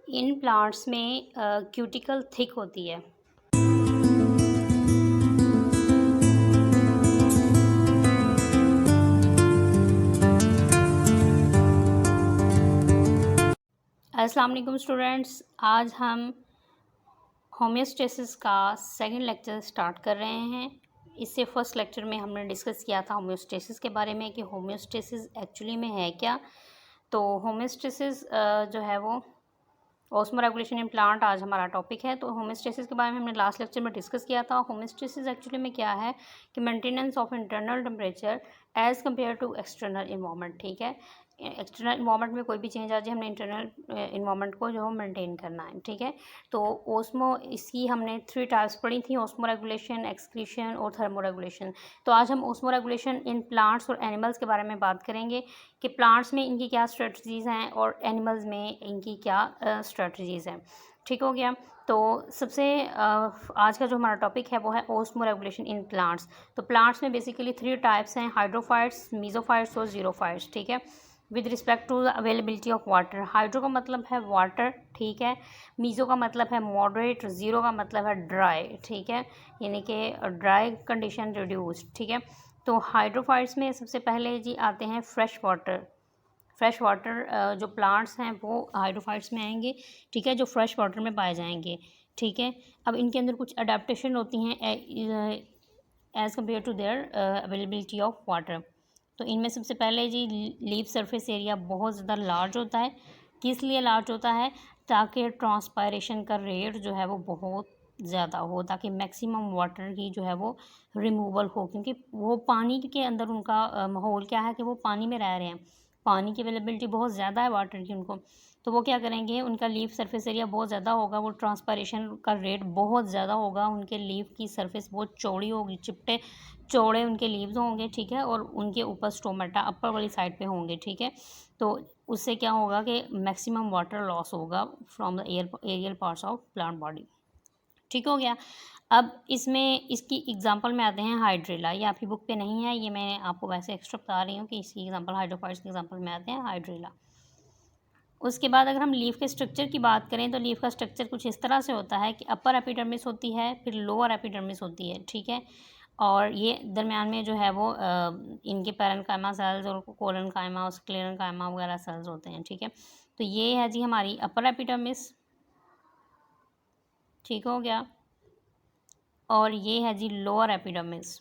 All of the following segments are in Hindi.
इन प्लांट्स में क्यूटिकल थिक होती है। अस्सलाम वालेकुम स्टूडेंट्स, आज हम होम्योस्टेसिस का सेकंड लेक्चर स्टार्ट कर रहे हैं। इससे फर्स्ट लेक्चर में हमने डिस्कस किया था होम्योस्टेसिस के बारे में कि होम्योस्टेसिस एक्चुअली में है क्या। तो होम्योस्टेसिस जो है वो ऑस्मो रेगुलेशन इन प्लांट आज हमारा टॉपिक है। तो होम्योस्टेसिस के बारे में हमने लास्ट लेक्चर में डिस्कस किया था। होम्योस्टेसिस एक्चुअली में क्या है कि maintenance of internal temperature as compare to external environment. ठीक है, एक्सटर्नल इन्वायरमेंट में कोई भी चेंज आ जाए, हमने इंटरनल इन्वायरमेंट को जो मेंटेन करना है। ठीक है, तो ओस्मो इसकी हमने 3 टाइप्स पढ़ी थी, ओस्मो रेगुलेशन, एक्सक्रीशन और थर्मो रेगुलेशन। तो आज हम ओस्मो रेगुलेशन इन प्लांट्स और एनिमल्स के बारे में बात करेंगे कि प्लांट्स में इनकी क्या स्ट्रेटजीज़ हैं और एनिमल्स में इनकी क्या स्ट्रेटजीज़ हैं। ठीक हो गया। तो सबसे आज का जो हमारा टॉपिक है वो है ओस्मो रेगुलेशन इन प्लांट्स। तो प्लांट्स में बेसिकली 3 टाइप्स हैं, हाइड्रोफाइट्स, मीजोफाइट्स और जीरोफाइट्स। ठीक है, with respect to the availability of water. Hydro का मतलब है वाटर, ठीक है। मीज़ो का मतलब है मॉडरेट, ज़ीरो का मतलब है ड्राई। ठीक है, यानी कि ड्राई कंडीशन रिड्यूस्ड। ठीक है, तो हाइड्रोफाइट्स में सबसे पहले जी आते हैं फ्रेश वाटर। फ्रेश वाटर जो प्लांट्स हैं वो हाइड्रोफाइट्स में आएंगे। ठीक है, जो फ्रेश वाटर में पाए जाएंगे। ठीक है, अब इनके अंदर कुछ अडेप्टेशन होती हैं as compare to their availability of water. तो इनमें सबसे पहले जी लीफ सरफेस एरिया बहुत ज़्यादा लार्ज होता है। किस लिए लार्ज होता है? ताकि ट्रांसपायरेशन का रेट जो है वो बहुत ज़्यादा हो, ताकि मैक्सिमम वाटर की जो है वो रिमूवल हो, क्योंकि वो पानी के अंदर उनका माहौल क्या है कि वो पानी में रह रहे हैं, पानी की अवेलेबिलिटी बहुत ज़्यादा है वाटर की उनको। तो वो क्या करेंगे, उनका लीफ सरफेस एरिया बहुत ज़्यादा होगा, वो ट्रांसपायरेशन का रेट बहुत ज़्यादा होगा, उनके लीफ की सरफेस बहुत चौड़ी होगी, चिपटे चौड़े उनके लीव्स होंगे। ठीक है, और उनके ऊपर स्टोमेटा अपर वाली साइड पे होंगे। ठीक है, तो उससे क्या होगा कि मैक्सिमम वाटर लॉस होगा from the aerial parts of plant body. ठीक हो गया। अब इसमें इसकी एग्जांपल में आते हैं हाइड्रिला। ये आपकी बुक पे नहीं है, ये मैं आपको वैसे एक्स्ट्रा बता रही हूँ कि इसकी एग्जांपल हाइड्रोफाइट्स के एग्जांपल में आते हैं हाइड्रिला। उसके बाद अगर हम लीफ के स्ट्रक्चर की बात करें तो लीफ का स्ट्रक्चर कुछ इस तरह से होता है कि अपर एपिडर्मिस होती है, फिर लोअर एपिडर्मिस होती है। ठीक है, और ये दरमियान में जो है वो इनके पैरेन्काइमा सेल्स और कोलेनकाइमा और स्क्लेरेनकाइमा वगैरह सेल्स होते हैं। ठीक है, तो ये है जी हमारी अपर एपिडर्मिस। ठीक हो गया, और ये है जी लोअर एपिडर्मिस।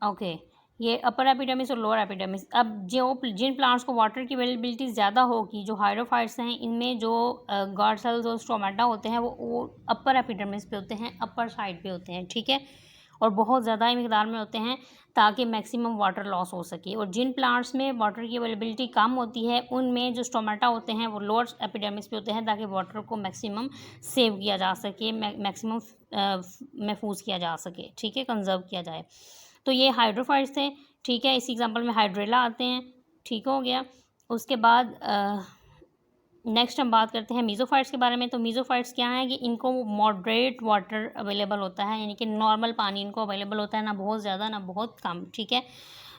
ओके, ये अपर एपिडर्मिस और लोअर एपिडर्मिस। अब जो जिन प्लांट्स को वाटर की अवेलेबिलिटी ज़्यादा होगी, जो हाइड्रोफाइट्स हैं, इनमें जो गार्ड सेल्स और स्टोमेटा होते हैं वो अपर एपिडर्मिस पे होते हैं, अपर साइड पे होते हैं। ठीक है, और बहुत ज़्यादा ही मिकदार में होते हैं ताकि मैक्सिमम वाटर लॉस हो सके। और जिन प्लांट्स में वाटर की अवेलेबिलिटी कम होती है उनमें जो स्टोमेटा होते हैं वो लोअर एपिडर्मिस पे होते हैं ताकि वाटर को मैक्सिमम सेव किया जा सके, मैक्सिमम महफूज किया जा सके। ठीक है, कंजर्व किया जाए। तो ये हाइड्रोफाइट्स थे। ठीक है, इस एग्जांपल में हाइड्रेला आते हैं। ठीक हो गया। उसके बाद नेक्स्ट हम बात करते हैं मीज़ोफाइट्स के बारे में। तो मीज़ोफाइट्स क्या है कि इनको मॉडरेट वाटर अवेलेबल होता है, यानी कि नॉर्मल पानी इनको अवेलेबल होता है, ना बहुत ज़्यादा ना बहुत कम। ठीक है,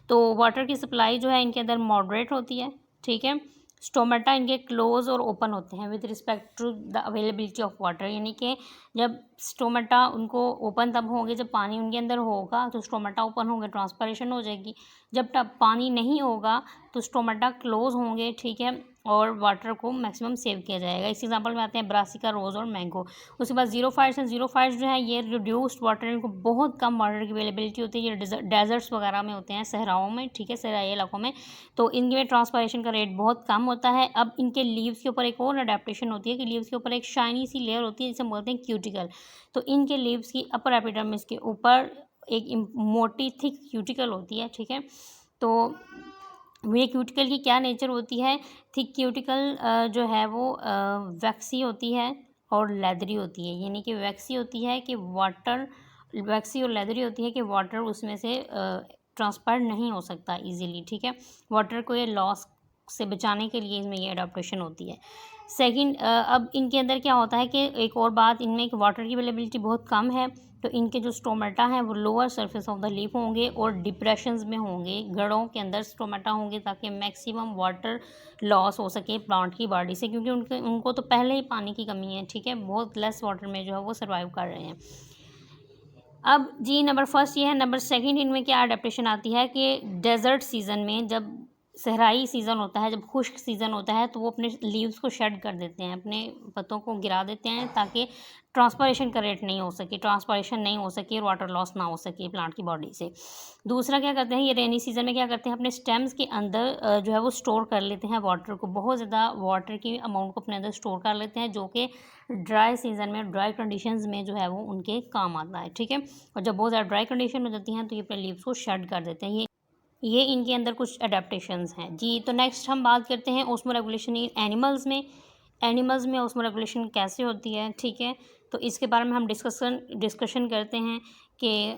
तो वाटर की सप्लाई जो है इनके अंदर मॉडरेट होती है। ठीक है, स्टोमेटा इनके क्लोज और ओपन होते हैं with respect to the availability of water, यानी कि जब स्टोमेटा उनको ओपन तब होंगे जब पानी उनके अंदर होगा, तो स्टोमेटा ओपन होंगे, ट्रांसपरेशन हो जाएगी। जब तब पानी नहीं होगा तो स्टोमेटा क्लोज होंगे। ठीक है, और वाटर को मैक्सिमम सेव किया जाएगा। इस एग्जांपल में आते हैं ब्रासिका, रोज़ और मैंगो। उसके बाद जीरोफाइट्स हैं। जीरोफाइट्स जो है ये रिड्यूस्ड वाटर, इनको बहुत कम वाटर की अवेलेबिलिटी होती है, ये डेजर्ट्स वगैरह में होते हैं, सहराओं में। ठीक है, सहराई इलाकों में। तो इनमें ट्रांसपायरेशन का रेट बहुत कम होता है। अब इनके लीव्स के ऊपर एक और अडेप्टेशन होती है कि लीव्स के ऊपर एक शाइनी सी लेयर होती है जिसे हम बोलते हैं क्यूटिकल। तो इनके लीव्स की अपर एपिडर्मिस के ऊपर एक मोटी थिक क्यूटिकल होती है। ठीक है, तो ये क्यूटिकल की क्या नेचर होती है? थिक क्यूटिकल जो है वो वैक्सी होती है और लेदरी होती है, यानी कि वैक्सी होती है कि वाटर, वैक्सी और लेदरी होती है कि वाटर उसमें से ट्रांसफर नहीं हो सकता इजीली। ठीक है, वाटर को ये लॉस से बचाने के लिए इसमें ये अडॉप्टेशन होती है। सेकंड, अब इनके अंदर क्या होता है कि एक और बात, इनमें एक वाटर की अवेलेबिलिटी बहुत कम है, तो इनके जो स्टोमेटा हैं वो lower surface of the leaf होंगे और डिप्रेशंस में होंगे, गड़ों के अंदर स्टोमेटा होंगे, ताकि मैक्सिमम वाटर लॉस हो सके प्लांट की बॉडी से, क्योंकि उनको तो पहले ही पानी की कमी है, ठीक है, बहुत लेस वाटर में जो है वो सर्वाइव कर रहे हैं। अब जी नंबर फर्स्ट ये है। नंबर सेकंड, इनमें क्या अडेप्टेशन आती है कि डेजर्ट सीज़न में, जब सहराई सीज़न होता है, जब खुश्क सीज़न होता है, तो वो अपने लीव्स को शेड कर देते हैं, अपने पत्तों को गिरा देते हैं, ताकि ट्रांसपायरेशन का रेट नहीं हो सके, ट्रांसपायरेशन नहीं हो सके और वाटर लॉस ना हो सके प्लांट की बॉडी से। दूसरा क्या करते हैं, ये रेनी सीज़न में क्या करते हैं, अपने स्टेम्स के अंदर जो है वो स्टोर कर लेते हैं वाटर को, बहुत ज़्यादा वाटर की अमाउंट को अपने अंदर स्टोर कर लेते हैं, जो कि ड्राई सीज़न में, ड्राई कंडीशंस में जो है वो उनके काम आता है, ठीक है। और जब बहुत ज़्यादा ड्राई कंडीशन हो जाती हैं तो ये अपने लीव्स को शेड कर देते हैं। ये इनके अंदर कुछ अडेप्टेशंस हैं जी। तो नेक्स्ट हम बात करते हैं ऑस्मो रेगुलेशन इन एनिमल्स में। एनिमल्स में ऑस्मो रेगुलेशन कैसे होती है, ठीक है, तो इसके बारे में हम डिस्कशन करते हैं कि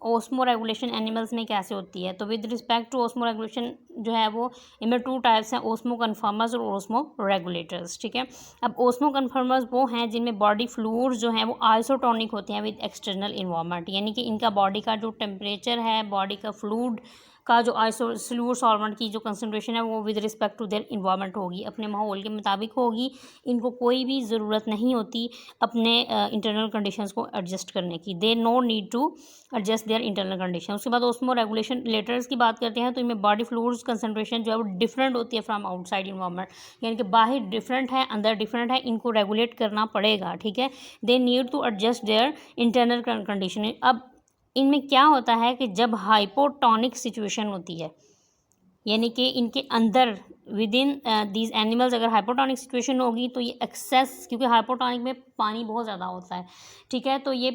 ऑस्मो रेगुलेशन एनिमल्स में कैसे होती है। तो with respect to osmoregulation जो है वो, इनमें 2 टाइप्स हैं, ऑस्मो कन्फर्मर्स और ऑस्मो रेगुलेटर्स, ठीक है। अब ऑस्मो कन्फर्मर्स वो हैं जिनमें बॉडी फ्लूइड्स जो हैं वो आइसोटोनिक होते हैं विद एक्सटर्नल इन्वायरमेंट, यानी कि इनका बॉडी का जो टेम्परेचर है, बॉडी का फ्लूइड का जो फ्लूइड सॉल्वेंट की जो कंसनट्रेशन है वो with respect to their environment होगी, अपने माहौल के मुताबिक होगी। इनको कोई भी ज़रूरत नहीं होती अपने इंटरनल कंडीशंस को एडजस्ट करने की, they no need to adjust their internal condition. उसके बाद ऑस्मो रेगुलेशन लेटर्स की बात करते हैं, तो इनमें बॉडी फ्लूइड्स कंसनट्रेशन जो है वो डिफरेंट होती है फ्रॉम आउटसाइड इन्वायरमेंट, यानी कि बाहर डिफरेंट है, अंदर डिफरेंट है, इनको रेगुलेट करना पड़ेगा, ठीक है। They need to adjust their internal condition. अब इनमें क्या होता है कि जब हाइपोटोनिक सिचुएशन होती है, यानी कि इनके अंदर विद इन दीज एनिमल्स अगर हाइपोटोनिक सिचुएशन होगी तो ये एक्सेस, क्योंकि हाइपोटोनिक में पानी बहुत ज़्यादा होता है, ठीक है, तो ये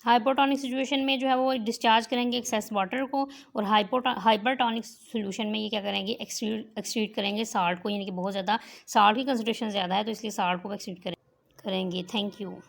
हाइपोटोनिक सिचुएशन में जो है वो डिस्चार्ज करेंगे एक्सेस वाटर को, और हाइपरटोनिक सोल्यूशन में ये क्या करेंगे, एक्सट्रीट करेंगे साल्ट को, यानी कि बहुत ज़्यादा साल्ट की कंसंट्रेशन ज़्यादा है तो इसलिए साल्ट को एक्सट्रीट करेंगे। Thank you.